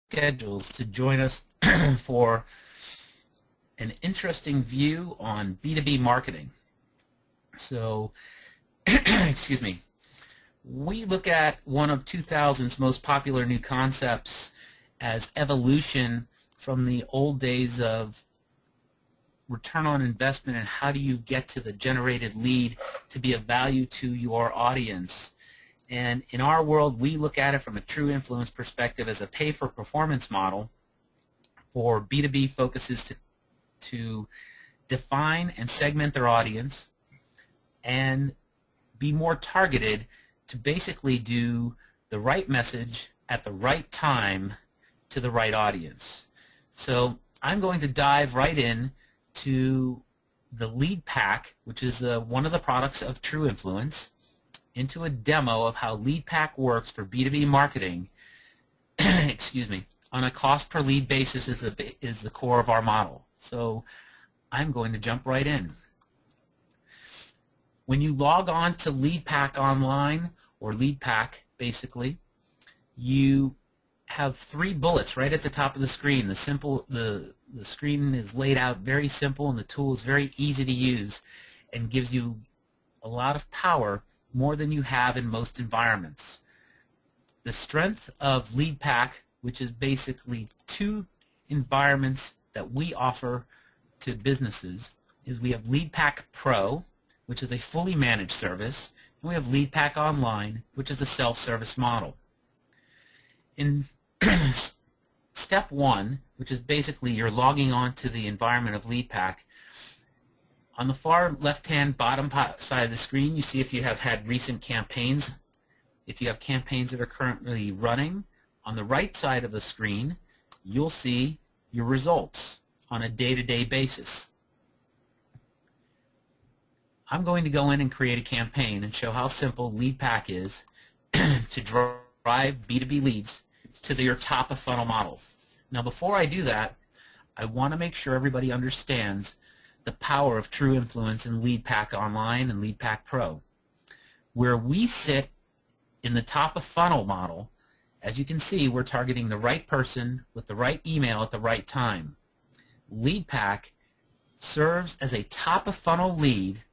schedules to join us for an interesting view on B2B marketing. So, excuse me, we look at one of 2000's most popular new concepts as evolution from the old days of return on investment and how do you get to the generated lead to be of value to your audience. And in our world, we look at it from a true influence perspective as a pay-for-performance model for B2B focuses to define and segment their audience and be more targeted to basically do the right message at the right time to the right audience. So I'm going to dive right in to the LeadPAC, which is one of the products of True Influence, into a demo of how LeadPAC works for B2B marketing excuse me, on a cost per lead basis is the core of our model. So I'm going to jump right in. When you log on to LeadPAC online, or LeadPAC basically, you have 3 bullets right at the top of the screen. The screen is laid out very simple and the tool is very easy to use and gives you a lot of power, more than you have in most environments. The strength of LeadPAC, which is basically 2 environments that we offer to businesses, is we have LeadPAC Pro, which is a fully managed service, and we have LeadPAC Online, which is a self-service model. In step 1, which is basically you're logging on to the environment of LeadPAC, on the far left-hand bottom side of the screen, you see if you have had recent campaigns, if you have campaigns that are currently running. On the right side of the screen, you'll see your results on a day-to-day basis. I'm going to go in and create a campaign and show how simple LeadPAC is to drive B2B leads to your top-of-funnel model. Now, before I do that, I want to make sure everybody understands the power of True Influence in LeadPAC Online and LeadPAC Pro. Where we sit in the top-of-funnel model, as you can see, we're targeting the right person with the right email at the right time. LeadPAC serves as a top-of-funnel lead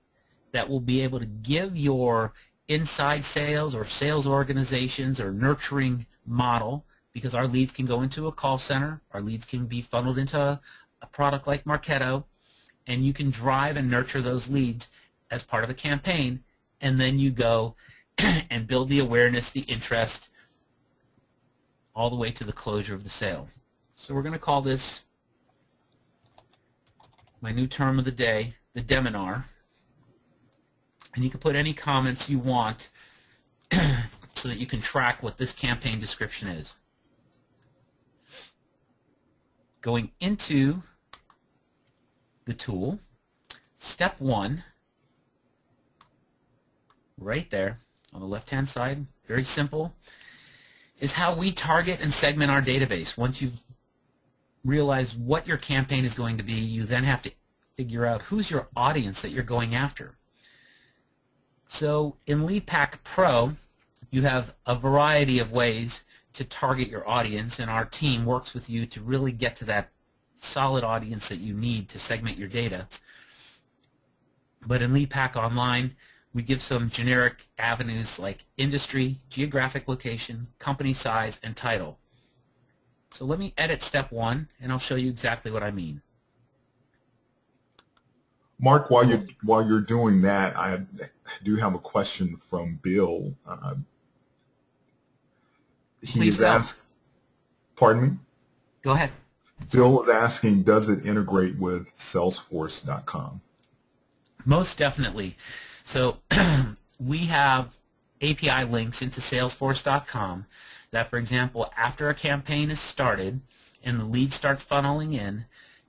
that will be able to give your inside sales or sales organizations or nurturing model, because our leads can go into a call center, our leads can be funneled into a product like Marketo, and you can drive and nurture those leads as part of a campaign, and then you go and build the awareness, the interest, all the way to the closure of the sale. So we're going to call this my new term of the day, the Deminar. And you can put any comments you want so that you can track what this campaign description is. Going into the tool, step 1, right there on the left-hand side, very simple, is how we target and segment our database. Once you've realized what your campaign is going to be, you then have to figure out who's your audience that you're going after. So in LeadPAC Pro, you have a variety of ways to target your audience, and our team works with you to really get to that solid audience that you need to segment your data. But in LeadPAC Online, we give some generic avenues like industry, geographic location, company size, and title. So let me edit step 1, and I'll show you exactly what I mean. Mark, while you're doing that, I do have a question from Bill. He's asked, pardon me? Go ahead. Bill was asking, does it integrate with Salesforce.com? Most definitely. So we have API links into Salesforce.com that, for example, after a campaign is started and the lead starts funneling in,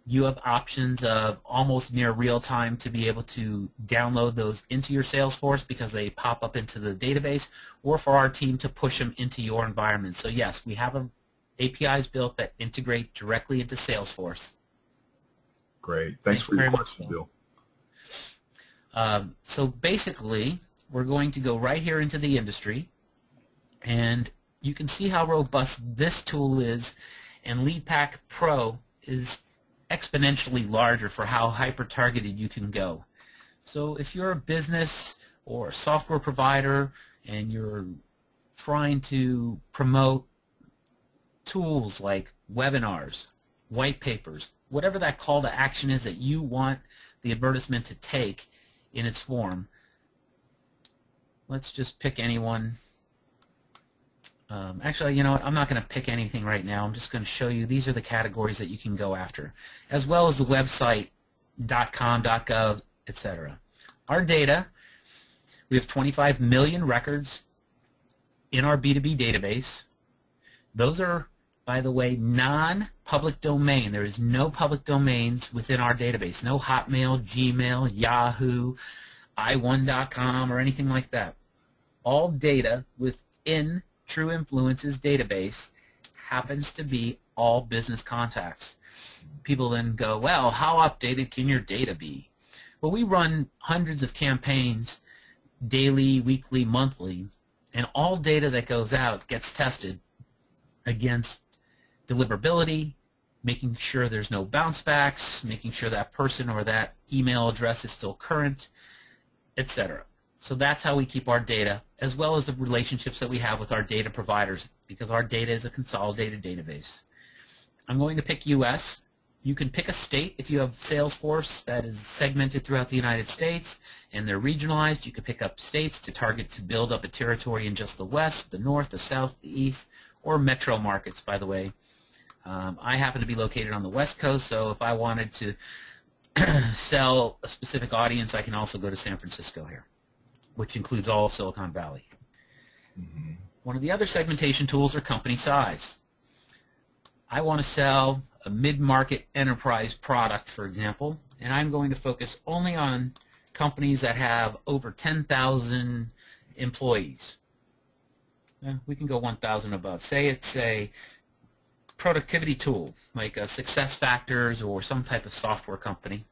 you have options of almost near real time to be able to download those into your Salesforce because they pop up into the database, or for our team to push them into your environment. So yes, we have APIs built that integrate directly into Salesforce. Great. Thanks for your question, Bill. So basically, we're going to go right here into the industry, and you can see how robust this tool is And LeadPAC Pro is exponentially larger for how hyper-targeted you can go. So if you're a business or a software provider and you're trying to promote tools like webinars, white papers, whatever that call to action is that you want the advertisement to take in its form, let's just pick anyone. Actually, you know what? I'm not going to pick anything right now. I'm just going to show you these are the categories that you can go after, as well as the website .com, .gov, etc. Our data, we have 25 million records in our B2B database. Those are, by the way, non-public domain. There is no public domains within our database. No Hotmail, Gmail, Yahoo, i1.com, or anything like that. All data within trueinfluence's database happens to be all business contacts. People then go, well, how updated can your data be? Well, we run hundreds of campaigns daily, weekly, monthly, and all data that goes out gets tested against deliverability, making sure there's no bounce backs, making sure that person or that email address is still current, etc. So that's how we keep our data, as well as the relationships that we have with our data providers, because our data is a consolidated database. I'm going to pick US. You can pick a state if you have Salesforce that is segmented throughout the United States and they're regionalized. You can pick up states to target to build up a territory in just the West, the North, the South, the East, or metro markets, by the way. I happen to be located on the West Coast, so if I wanted to sell a specific audience, I can also go to San Francisco here, which includes all of Silicon Valley. Mm-hmm. One of the other segmentation tools are company size. I want to sell a mid-market enterprise product, for example, and I'm going to focus only on companies that have over 10,000 employees. We can go 1,000 above. Say it's a productivity tool like a SuccessFactors or some type of software company.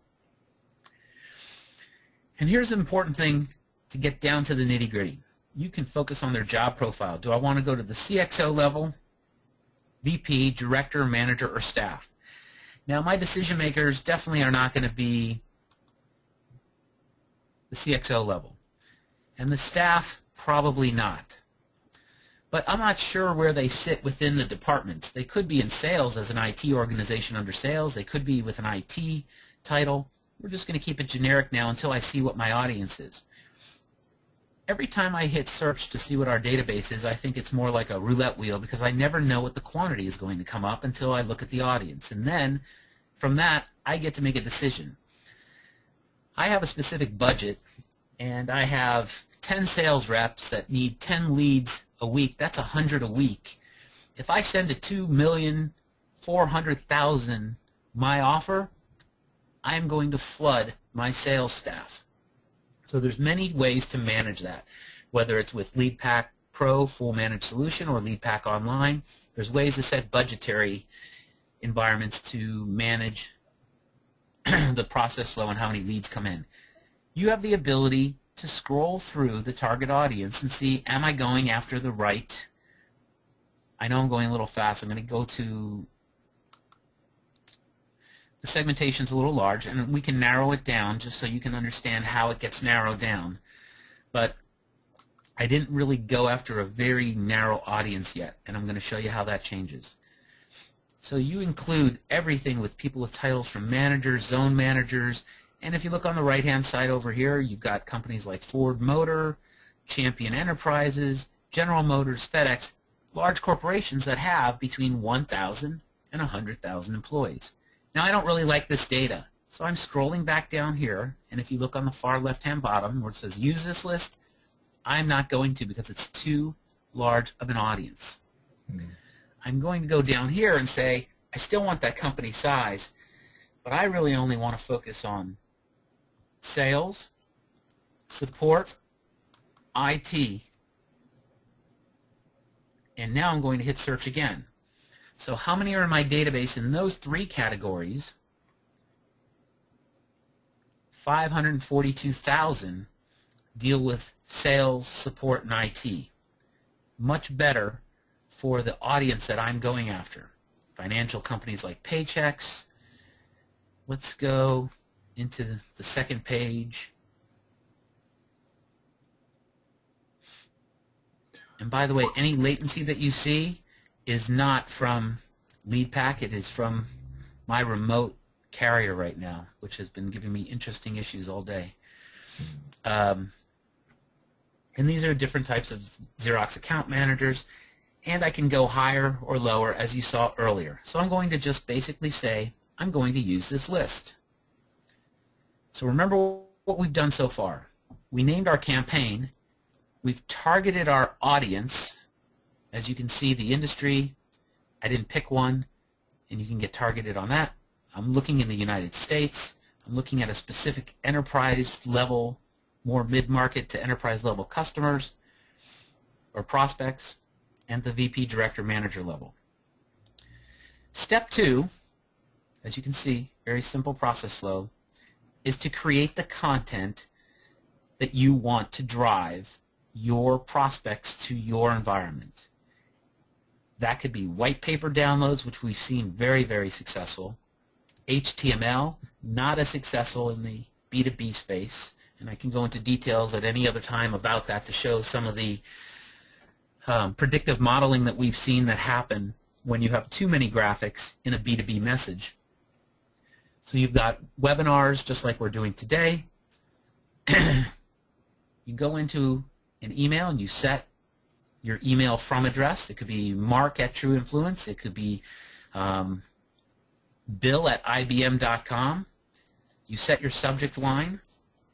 And here's an important thing to get down to the nitty-gritty. You can focus on their job profile. Do I want to go to the CXO level, VP, director, manager, or staff? Now, my decision makers definitely are not going to be the CXO level, and the staff probably not. But I'm not sure where they sit within the departments. They could be in sales as an IT organization under sales. They could be with an IT title. We're just going to keep it generic now until I see what my audience is. Every time I hit search to see what our database is, I think it's more like a roulette wheel because I never know what the quantity is going to come up until I look at the audience. And then from that, I get to make a decision. I have a specific budget, and I have 10 sales reps that need 10 leads a week. That's 100 a week. If I send to 2,400,000 my offer, I'm going to flood my sales staff. So there's many ways to manage that, whether it's with LeadPAC Pro full managed solution or LeadPAC Online. There's ways to set budgetary environments to manage the process flow and how many leads come in. You have the ability to scroll through the target audience and see, am I going after the right? I know I'm going a little fast. I'm going to go to the segmentation's a little large, and we can narrow it down just so you can understand how it gets narrowed down. But I didn't really go after a very narrow audience yet, and I'm going to show you how that changes. So you include everything with people with titles from managers, zone managers, and if you look on the right-hand side over here, you've got companies like Ford Motor, Champion Enterprises, General Motors, FedEx, large corporations that have between 1,000 and 100,000 employees. Now, I don't really like this data, so I'm scrolling back down here, and if you look on the far left-hand bottom where it says use this list, I'm not going to because it's too large of an audience. I'm going to go down here and say, I still want that company size, but I really only want to focus on sales, support, IT, and now I'm going to hit search again. So how many are in my database in those three categories? 542,000 deal with sales, support, and IT. Much better for the audience that I'm going after. financial companies like Paychecks. Let's go into the second page. And by the way, any latency that you see is not from LeadPAC. It is from my remote carrier right now, which has been giving me interesting issues all day. And these are different types of Xerox account managers, and I can go higher or lower as you saw earlier. So I'm going to just basically say I'm going to use this list. So remember what we've done so far. We named our campaign. We've targeted our audience. As you can see, the industry, I didn't pick one, and you can get targeted on that. I'm looking in the United States. I'm looking at a specific enterprise level, more mid-market to enterprise level customers or prospects, and the VP director manager level. Step 2, as you can see, very simple process flow, is to create the content that you want to drive your prospects to your environment. That could be white paper downloads, which we've seen very, very successful. HTML, not as successful in the B2B space, and I can go into details at any other time about that to show some of the predictive modeling that we've seen that happen when you have too many graphics in a B2B message. So you've got webinars just like we're doing today. You go into an email and you set your email from address. It could be mark@trueinfluence. It could be bill@ibm.com. You set your subject line,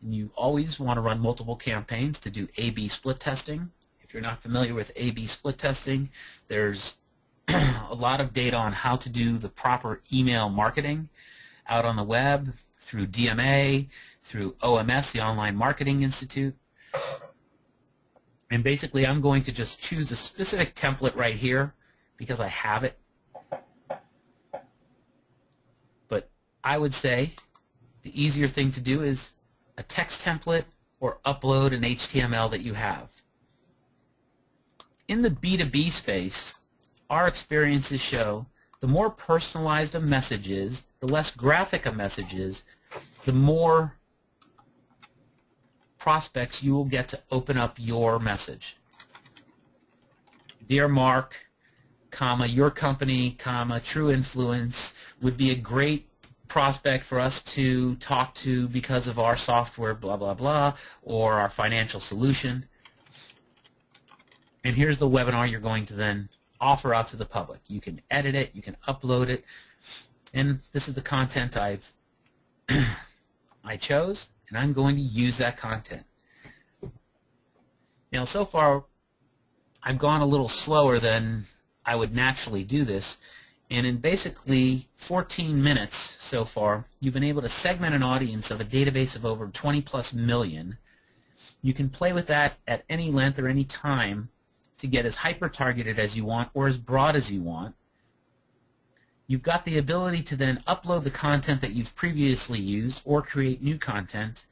and you always want to run multiple campaigns to do A/B split testing. If you're not familiar with A/B split testing, there's a lot of data on how to do the proper email marketing out on the web through DMA, through OMS, the Online Marketing Institute. And basically, I'm going to just choose a specific template right here because I have it. But I would say the easier thing to do is a text template or upload an HTML that you have. In the B2B space, our experiences show the more personalized a message is, the less graphic a message is, the more prospects you will get to open up your message. Dear Mark, comma, your company, comma, True Influence would be a great prospect for us to talk to because of our software, blah, blah, blah, or our financial solution. And here's the webinar you're going to then offer out to the public. You can edit it, you can upload it, and this is the content I chose, and I'm going to use that content. Now, so far, I've gone a little slower than I would naturally do this, and in basically 14 minutes so far, you've been able to segment an audience of a database of over 20+ million. You can play with that at any length or any time to get as hyper-targeted as you want or as broad as you want. You've got the ability to then upload the content that you've previously used or create new content.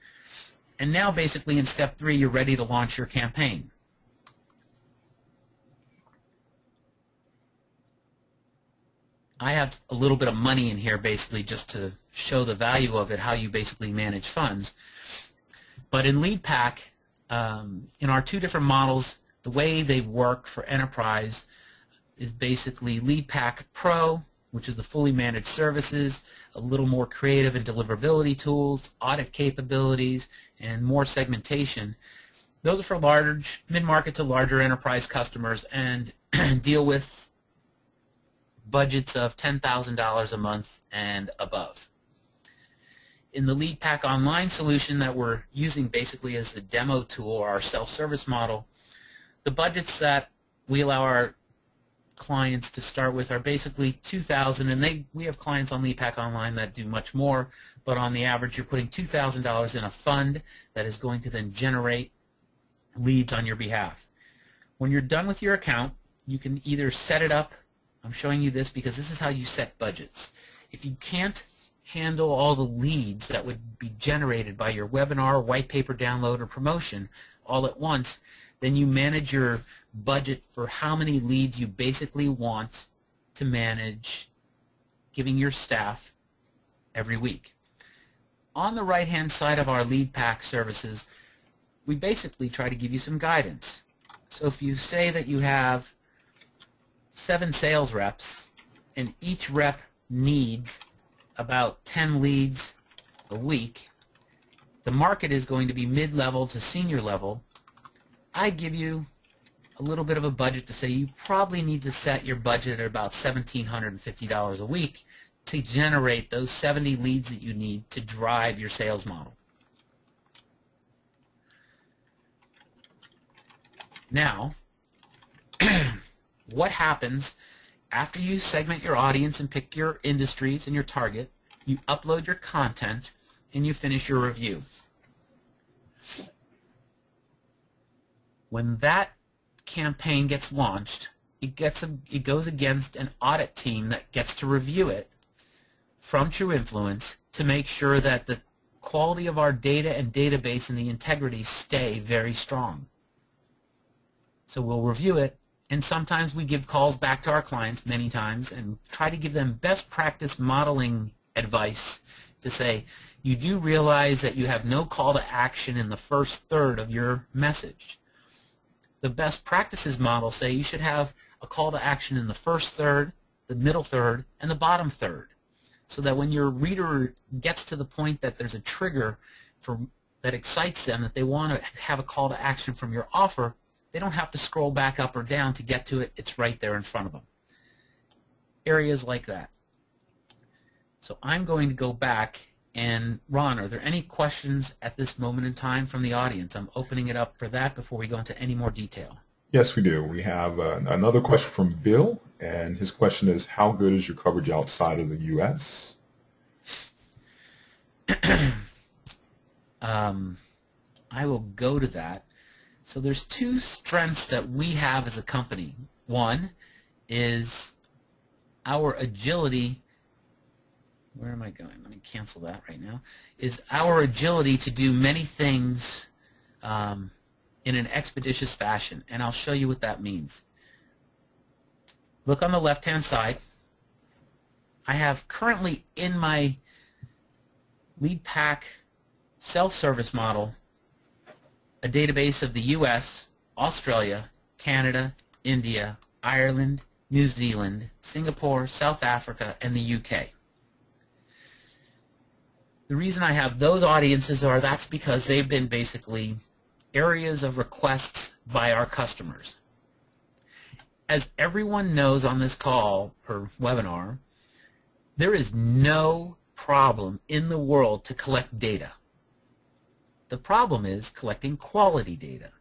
And now basically in step 3, you're ready to launch your campaign. I have a little bit of money in here basically just to show the value of it, how you basically manage funds. But in LeadPAC, in our 2 different models, the way they work for enterprise is basically LeadPAC Pro, which is the fully managed services, a little more creative and deliverability tools, audit capabilities, and more segmentation. Those are for large, mid-market to larger enterprise customers and deal with budgets of $10,000 a month and above. In the LeadPAC Online solution that we're using basically as the demo tool or our self-service model, the budgets that we allow our clients to start with are basically $2,000, and we have clients on LeadPAC Online that do much more, but on the average you're putting $2,000 in a fund that is going to then generate leads on your behalf. When you're done with your account, you can either set it up. I'm showing you this because this is how you set budgets. If you can't handle all the leads that would be generated by your webinar, white paper download, or promotion all at once, then you manage your budget for how many leads you basically want to manage giving your staff every week. On the right-hand side of our LeadPAC services, we basically try to give you some guidance. So if you say that you have 7 sales reps and each rep needs about 10 leads a week, the market is going to be mid-level to senior level. I give you a little bit of a budget to say you probably need to set your budget at about $1,750 a week to generate those 70 leads that you need to drive your sales model. Now, what happens after you segment your audience and pick your industries and your target? You upload your content and you finish your review. When that campaign gets launched, it goes against an audit team that gets to review it from TrueInfluence to make sure that the quality of our data and database and the integrity stay very strong. So we'll review it, and sometimes we give calls back to our clients, many times, and try to give them best practice modeling advice to say, you do realize that you have no call to action in the first third of your message. The best practices model say you should have a call to action in the first third, the middle third, and the bottom third, so that when your reader gets to the point that there's a trigger that excites them, that they want to have a call to action from your offer, they don't have to scroll back up or down to get to it. It's right there in front of them. Areas like that. So I'm going to go back, and Ron, are there any questions at this moment in time from the audience? I'm opening it up for that before we go into any more detail. Yes, we do. We have another question from Bill, and his question is, how good is your coverage outside of the U.S.? I will go to that. So there's 2 strengths that we have as a company. One is our agility. Where am I going? Let me cancel that right now. Is our agility to do many things in an expeditious fashion, and I'll show you what that means. Look on the left-hand side. I have currently in my LeadPAC self-service model a database of the US, Australia, Canada, India, Ireland, New Zealand, Singapore, South Africa, and the UK. The reason I have those audiences that's because they've been basically areas of requests by our customers. As everyone knows on this call or webinar, there is no problem in the world to collect data. The problem is collecting quality data.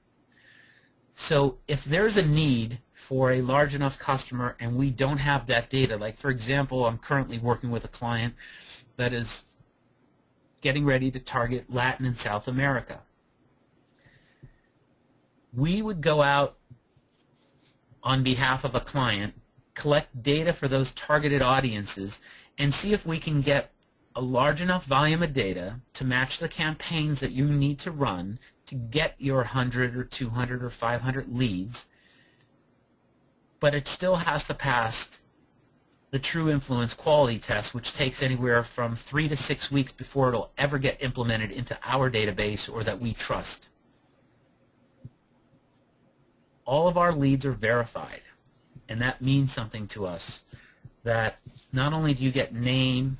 So if there's a need for a large enough customer and we don't have that data, like for example, I'm currently working with a client that is getting ready to target Latin and South America. We would go out on behalf of a client, collect data for those targeted audiences, and see if we can get a large enough volume of data to match the campaigns that you need to run to get your 100 or 200 or 500 leads, but it still has to pass the TrueInfluence quality test, which takes anywhere from 3 to 6 weeks before it'll ever get implemented into our database or that we trust. All of our leads are verified, and that means something to us, that not only do you get name,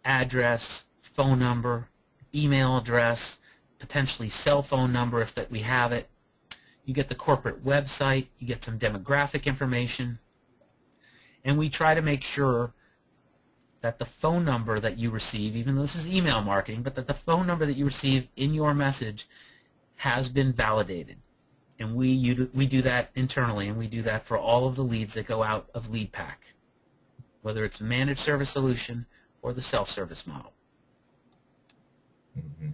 address, phone number, email address, potentially cell phone number if that we have it, you get the corporate website, you get some demographic information, and we try to make sure that the phone number that you receive, even though this is email marketing, but that the phone number that you receive in your message has been validated. And we do that internally, and we do that for all of the leads that go out of LeadPAC, whether it's a managed service solution or the self-service model. Mm-hmm.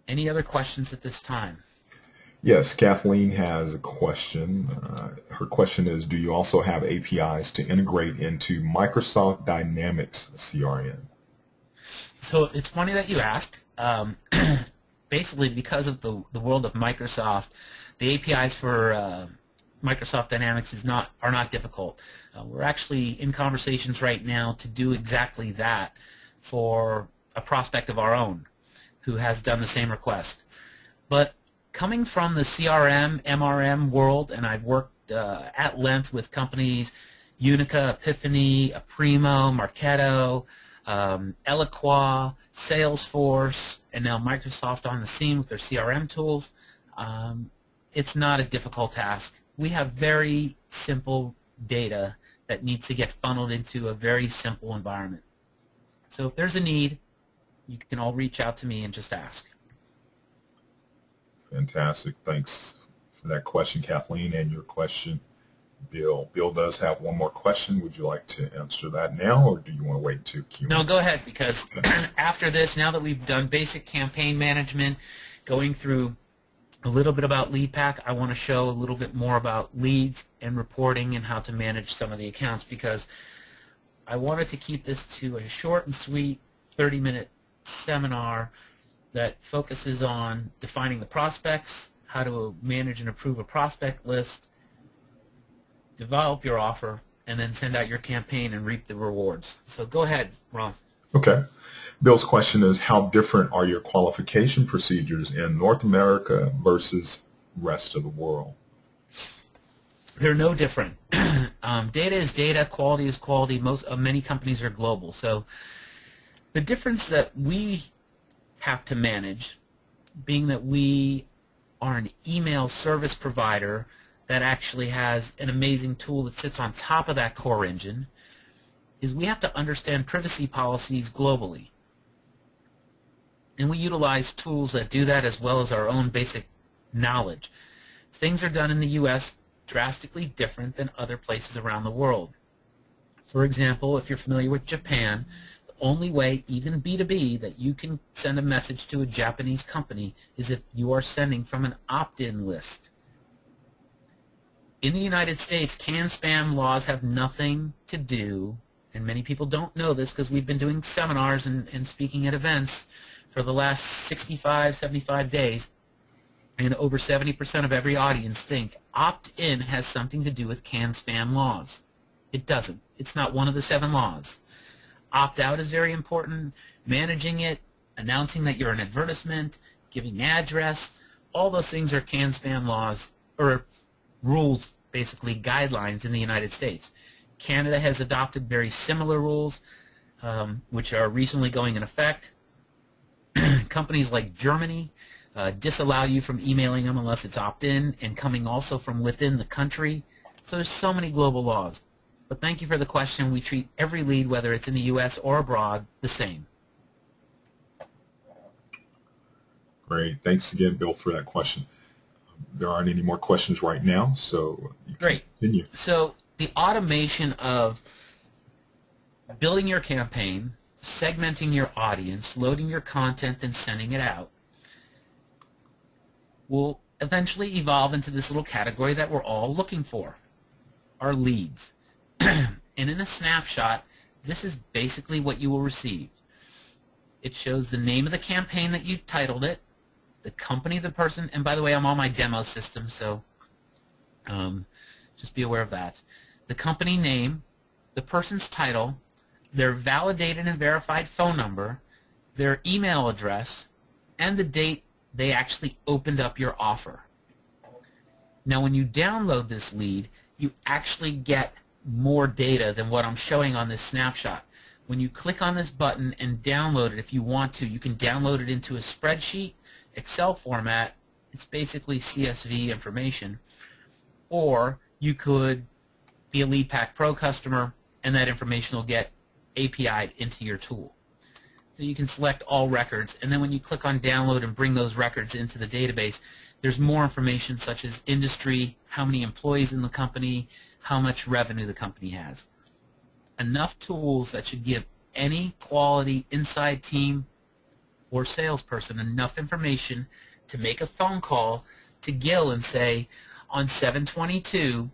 Any other questions at this time? Yes, Kathleen has a question. Her question is, do you also have APIs to integrate into Microsoft Dynamics CRM? So it's funny that you ask. Basically, because of the world of Microsoft, the APIs for Microsoft Dynamics are not difficult. We're actually in conversations right now to do exactly that for a prospect of our own who has done the same request. But coming from the CRM, MRM world, and I've worked at length with companies, Unica, Epiphany, Aprimo, Marketo, Eloqua, Salesforce, and now Microsoft on the scene with their CRM tools, it's not a difficult task. We have very simple data that needs to get funneled into a very simple environment. So if there's a need, you can all reach out to me and just ask. Fantastic. Thanks for that question, Kathleen, and your question, Bill. Bill does have one more question. Would you like to answer that now, or do you want to wait to Q&A? No, go ahead, because after this, now that we've done basic campaign management, going through a little bit about LeadPAC, I want to show a little bit more about leads and reporting and how to manage some of the accounts, because I wanted to keep this to a short and sweet 30-minute seminar that focuses on defining the prospects, how to manage and approve a prospect list, develop your offer, and then send out your campaign and reap the rewards. So go ahead, Ron. Okay. Bill's question is, how different are your qualification procedures in North America versus rest of the world? They're no different. Data is data, quality is quality. Many companies are global. So the difference that we have to manage, being that we are an email service provider that actually has an amazing tool that sits on top of that core engine, is we have to understand privacy policies globally. And we utilize tools that do that, as well as our own basic knowledge. Things are done in the U.S. drastically different than other places around the world. For example, if you're familiar with Japan, the only way, even B2B, that you can send a message to a Japanese company is if you are sending from an opt-in list. In the United States, canned spam laws have nothing to do, and many people don't know this because we've been doing seminars and speaking at events for the last 65, 75 days, and over 70% of every audience think opt-in has something to do with canned spam laws. It doesn't. It's not one of the 7 laws. Opt-out is very important. Managing it, announcing that you're an advertisement, giving address, all those things are canned spam laws, or rules, basically guidelines in the United States. Canada has adopted very similar rules, which are recently going in effect. Companies like Germany disallow you from emailing them unless it's opt-in, and coming also from within the country. So there's so many global laws. But thank you for the question. We treat every lead, whether it's in the U.S. or abroad, the same. Great. Thanks again, Bill, for that question. There aren't any more questions right now, so you can continue. So the automation of building your campaign, segmenting your audience, loading your content, and sending it out will eventually evolve into this little category that we're all looking for, our leads. And in a snapshot, this is basically what you will receive. It shows the name of the campaign that you titled it, the company of the person, and by the way, I'm on my demo system, so just be aware of that. The company name, the person's title, their validated and verified phone number, their email address, and the date they actually opened up your offer. Now when you download this lead, you actually get more data than what I'm showing on this snapshot. When you click on this button and download it, if you want to, you can download it into a spreadsheet, Excel format. It's basically CSV information. Or you could be a LeadPAC Pro customer, and that information will get API'd into your tool. So you can select all records, and then when you click on download and bring those records into the database, there's more information such as industry, how many employees in the company, how much revenue the company has. Enough tools that should give any quality inside team or salesperson enough information to make a phone call to Gil and say, on 7/22,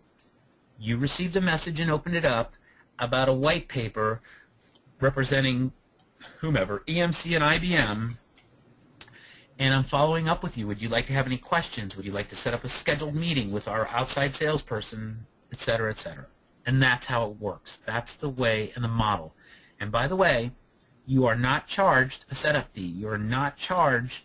you received a message and opened it up about a white paper representing whomever, EMC and IBM, and I'm following up with you. Would you like to have any questions? Would you like to set up a scheduled meeting with our outside salesperson, etc., etc.? And that's how it works. That's the way and the model. And by the way, you are not charged a setup fee. You are not charged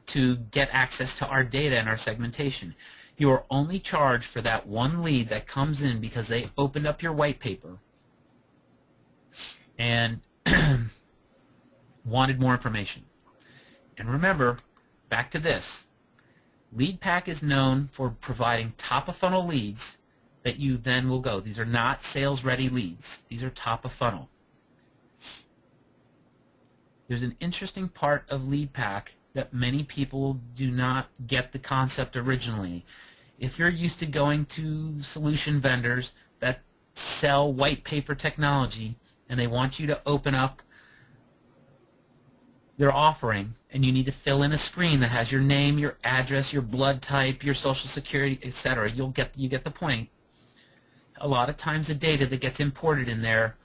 to get access to our data and our segmentation. You are only charged for that one lead that comes in because they opened up your white paper and wanted more information. And remember, back to this, LeadPAC is known for providing top-of-funnel leads that you then will go. These are not sales-ready leads. These are top-of-funnel. There's an interesting part of LeadPAC that many people do not get the concept originally. If you're used to going to solution vendors that sell white paper technology and they want you to open up their offering and you need to fill in a screen that has your name, your address, your blood type, your social security, etc., you get the point. A lot of times the data that gets imported in there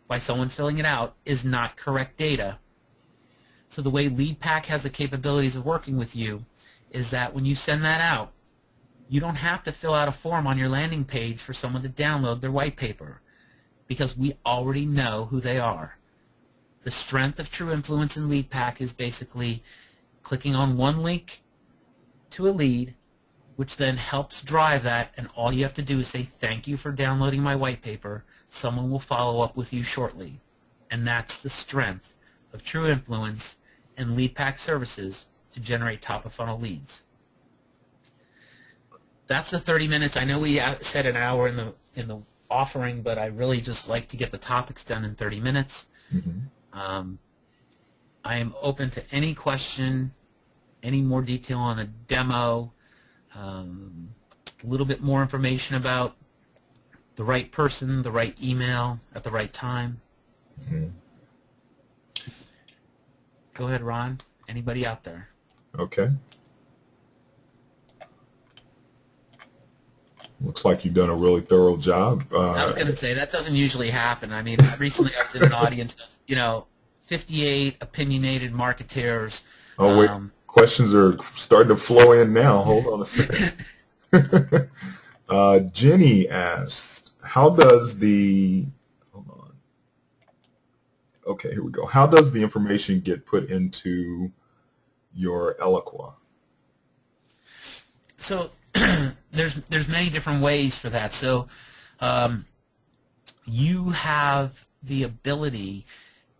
by someone filling it out is not correct data. So the way LeadPAC has the capabilities of working with you is that when you send that out, you don't have to fill out a form on your landing page for someone to download their white paper because we already know who they are. The strength of True Influence in LeadPAC is basically clicking on one link to a lead, which then helps drive that, and all you have to do is say, thank you for downloading my white paper. Someone will follow up with you shortly. And that's the strength of True Influence and LeadPAC services to generate top-of-funnel leads. That's the 30 minutes. I know we said an hour in the offering, but I really just like to get the topics done in 30 minutes. Mm-hmm. I am open to any question, any more detail on a demo, a little bit more information about the right person, the right email at the right time. Mm-hmm. Go ahead, Ron. Anybody out there? Okay. Looks like you've done a really thorough job. I was going to say, that doesn't usually happen. I mean, recently I was in an audience of, 58 opinionated marketers. Oh, wait. Questions are starting to flow in now. Hold on a second. Jenny asked, how does the... Hold on. Okay, here we go. How does the information get put into your Eloqua? So there's many different ways for that. So you have the ability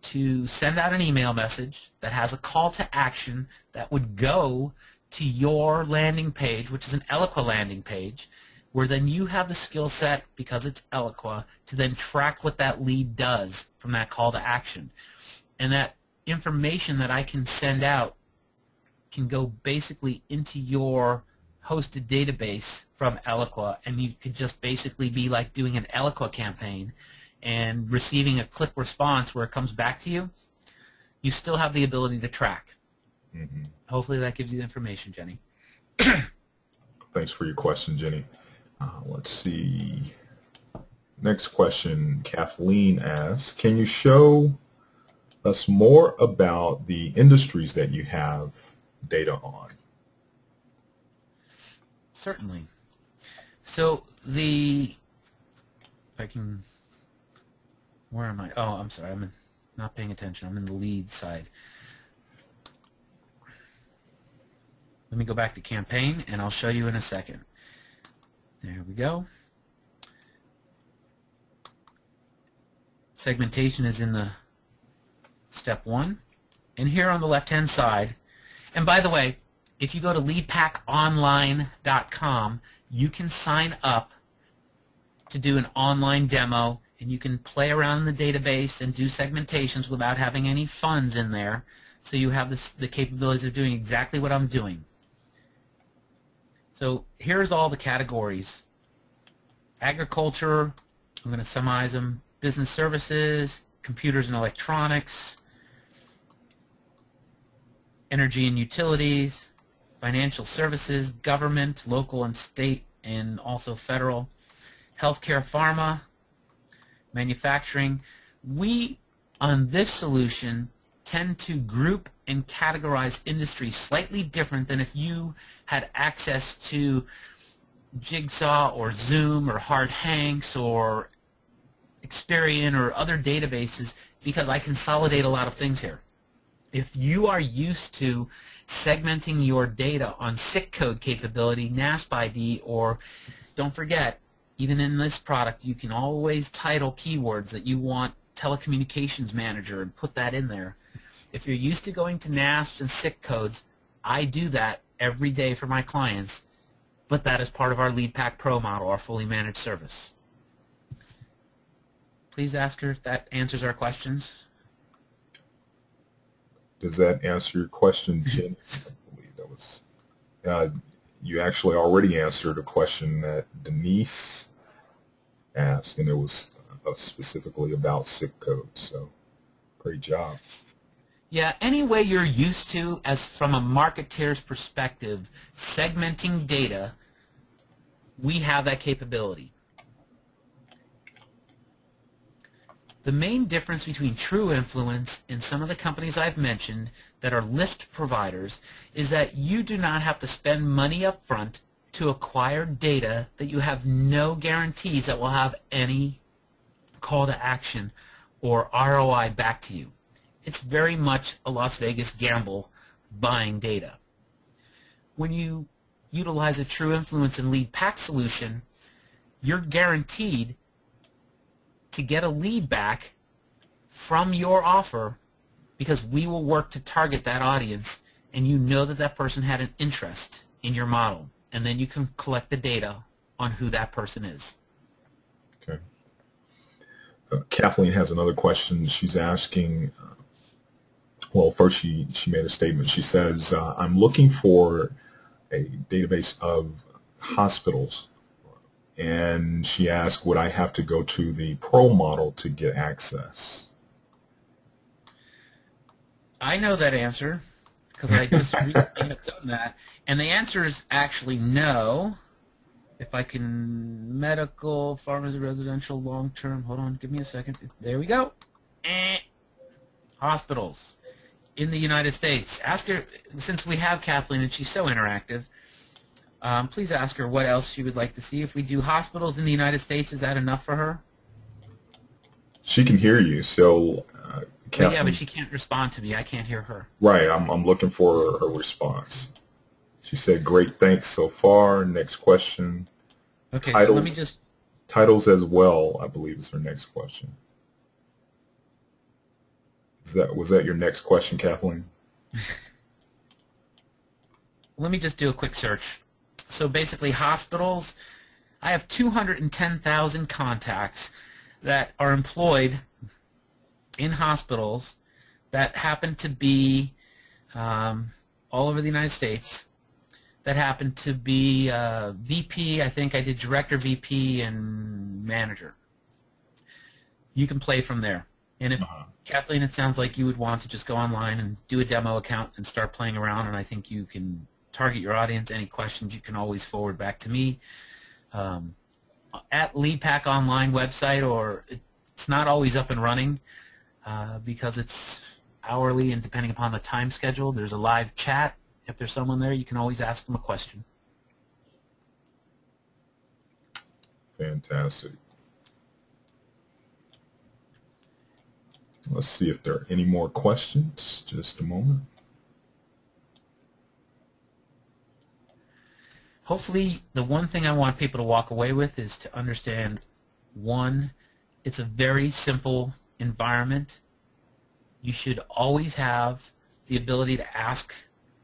to send out an email message that has a call to action that would go to your landing page, which is an Eloqua landing page, where then you have the skill set, because it's Eloqua, to then track what that lead does from that call to action. And that information that I can send out can go basically into your hosted database from Eloqua, and you could just basically be like doing an Eloqua campaign and receiving a click response where it comes back to you. You still have the ability to track. Mm-hmm. Hopefully that gives you the information, Jenny. Thanks for your question, Jenny. Let's see. Next question, Kathleen asks, can you show us more about the industries that you have data on? Certainly. So if I can, where am I? Oh, I'm sorry, I'm not paying attention. I'm in the lead side. Let me go back to campaign, and I'll show you in a second. There we go. Segmentation is in the step 1. And here on the left-hand side, and by the way, if you go to leadpaconline.com, you can sign up to do an online demo, and you can play around in the database and do segmentations without having any funds in there. So you have the capabilities of doing exactly what I'm doing. So here's all the categories. Agriculture, I'm going to summarize them. Business services, computers and electronics, energy and utilities, financial services, government, local and state, and also federal, healthcare, pharma, manufacturing. We, on this solution, tend to group and categorize industries slightly different than if you had access to Jigsaw or Zoom or Hard Hanks or Experian or other databases, because I consolidate a lot of things here. If you are used to segmenting your data on SIC code capability, NASP ID, or don't forget, even in this product, you can always title keywords that you want telecommunications manager and put that in there. If you're used to going to NASP and SIC codes, I do that every day for my clients, but that is part of our LeadPAC Pro model, our fully managed service. Please ask her if that answers our questions. Does that answer your question, Jen? I believe that was, you actually already answered a question that Denise asked, and it was specifically about SIC codes, so great job. Yeah, any way you're used to, as from a marketeer's perspective, segmenting data, we have that capability. The main difference between TrueInfluence and some of the companies I've mentioned that are list providers is that you do not have to spend money up front to acquire data that you have no guarantees that will have any call to action or ROI back to you. It's very much a Las Vegas gamble buying data. When you utilize a TrueInfluence and LeadPAC solution, you're guaranteed to get a lead back from your offer because we will work to target that audience, and you know that that person had an interest in your model, and then you can collect the data on who that person is. Okay. Kathleen has another question. She's asking, well, first she made a statement. She says, I'm looking for a database of hospitals, and she asked, would I have to go to the Pro model to get access? I know that answer because I just recently have done that, and the answer is actually no. If I can, medical, pharmacy, residential, long-term, hold on, give me a second. There we go. Hospitals in the United States. Ask her, since we have Kathleen and she's so interactive, please ask her what else she would like to see. If we do hospitals in the United States, is that enough for her? She can hear you, so Kathleen, yeah, but she can't respond to me. I can't hear her. Right, I'm looking for her response. She said, great, thanks so far. Next question. Okay, titles, so let me just... Titles as well, I believe, is her next question. Was that your next question, Kathleen? Let me just do a quick search. So basically, hospitals, I have 210,000 contacts that are employed in hospitals that happen to be all over the United States, that happen to be VP, I think I did director, VP, and manager. You can play from there. And if, Kathleen, it sounds like you would want to just go online and do a demo account and start playing around, and I think you can target your audience. Any questions you can always forward back to me. At LeadPAC online website, or it's not always up and running because it's hourly and depending upon the time schedule. There's a live chat. If there's someone there, you can always ask them a question. Fantastic. Let's see if there are any more questions. Just a moment. Hopefully, the one thing I want people to walk away with is to understand, one, it's a very simple environment. You should always have the ability to ask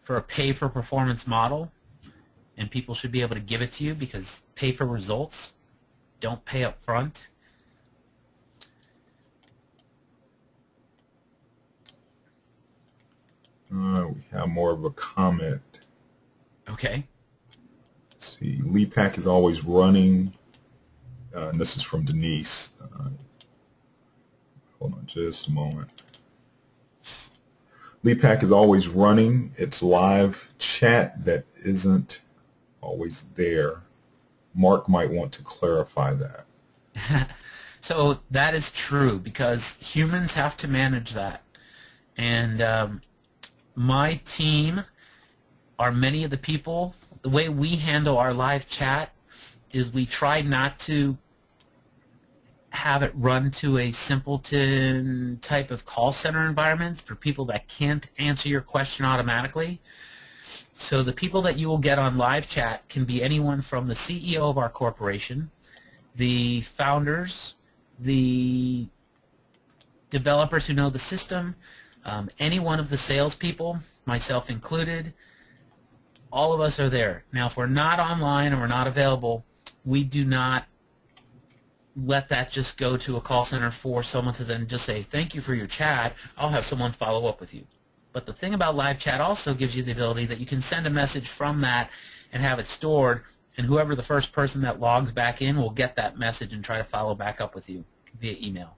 for a pay-for-performance model, and people should be able to give it to you because pay for results, don't pay up front. We have more of a comment. Okay. Let's see. LeadPAC is always running. And this is from Denise. Hold on just a moment. LeadPAC is always running. It's live chat that isn't always there. Mark might want to clarify that. So that is true because humans have to manage that. And my team are many of the people. The way we handle our live chat is we try not to have it run to a simpleton type of call center environment for people that can't answer your question automatically. So the people that you will get on live chat can be anyone from the CEO of our corporation, the founders, the developers who know the system, any one of the salespeople, myself included. All of us are there. Now, if we're not online and we're not available, we do not let that just go to a call center for someone to then just say, thank you for your chat, I'll have someone follow up with you. But the thing about live chat also gives you the ability that you can send a message from that and have it stored, and whoever the first person that logs back in will get that message and try to follow back up with you via email.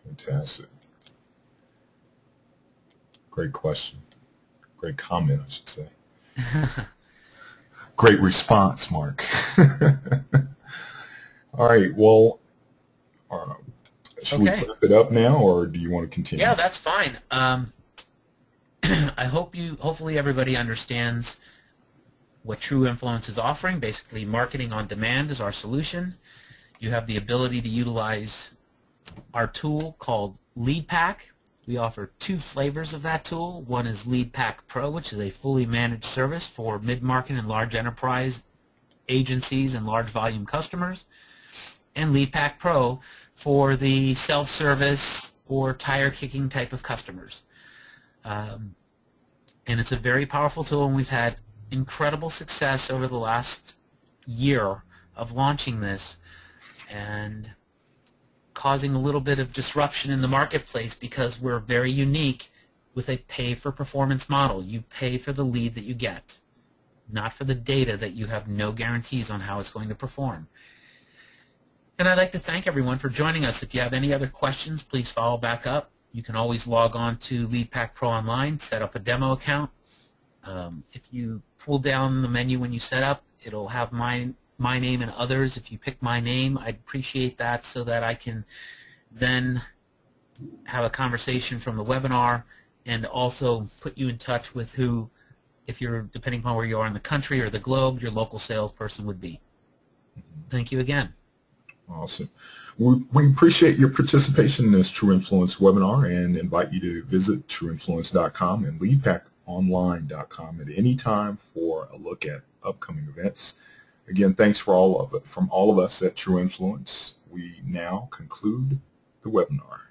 Fantastic. Great question. Great comment, I should say. Great response, Mark. All right, well, should we wrap it up now, or do you want to continue? Yeah, that's fine. I hopefully everybody understands what True Influence is offering. Basically, marketing on demand is our solution. You have the ability to utilize our tool called LeadPAC. We offer 2 flavors of that tool. One is LeadPAC Pro, which is a fully managed service for mid-market and large enterprise agencies and large volume customers, and LeadPAC Pro for the self-service or tire-kicking type of customers. And it's a very powerful tool, and we've had incredible success over the last year of launching this and causing a little bit of disruption in the marketplace because we're very unique with a pay-for-performance model. You pay for the lead that you get, not for the data that you have no guarantees on how it's going to perform. And I'd like to thank everyone for joining us. If you have any other questions, please follow back up. You can always log on to LeadPAC Pro Online, set up a demo account. If you pull down the menu when you set up, it'll have my name and others. If you pick my name, I'd appreciate that so that I can then have a conversation from the webinar and also put you in touch with who, if you're, depending upon where you are in the country or the globe, your local salesperson would be. Thank you again. Awesome. We appreciate your participation in this True Influence webinar and invite you to visit trueinfluence.com and leadpaconline.com at any time for a look at upcoming events. Again, thanks from all of us at True Influence. We now conclude the webinar.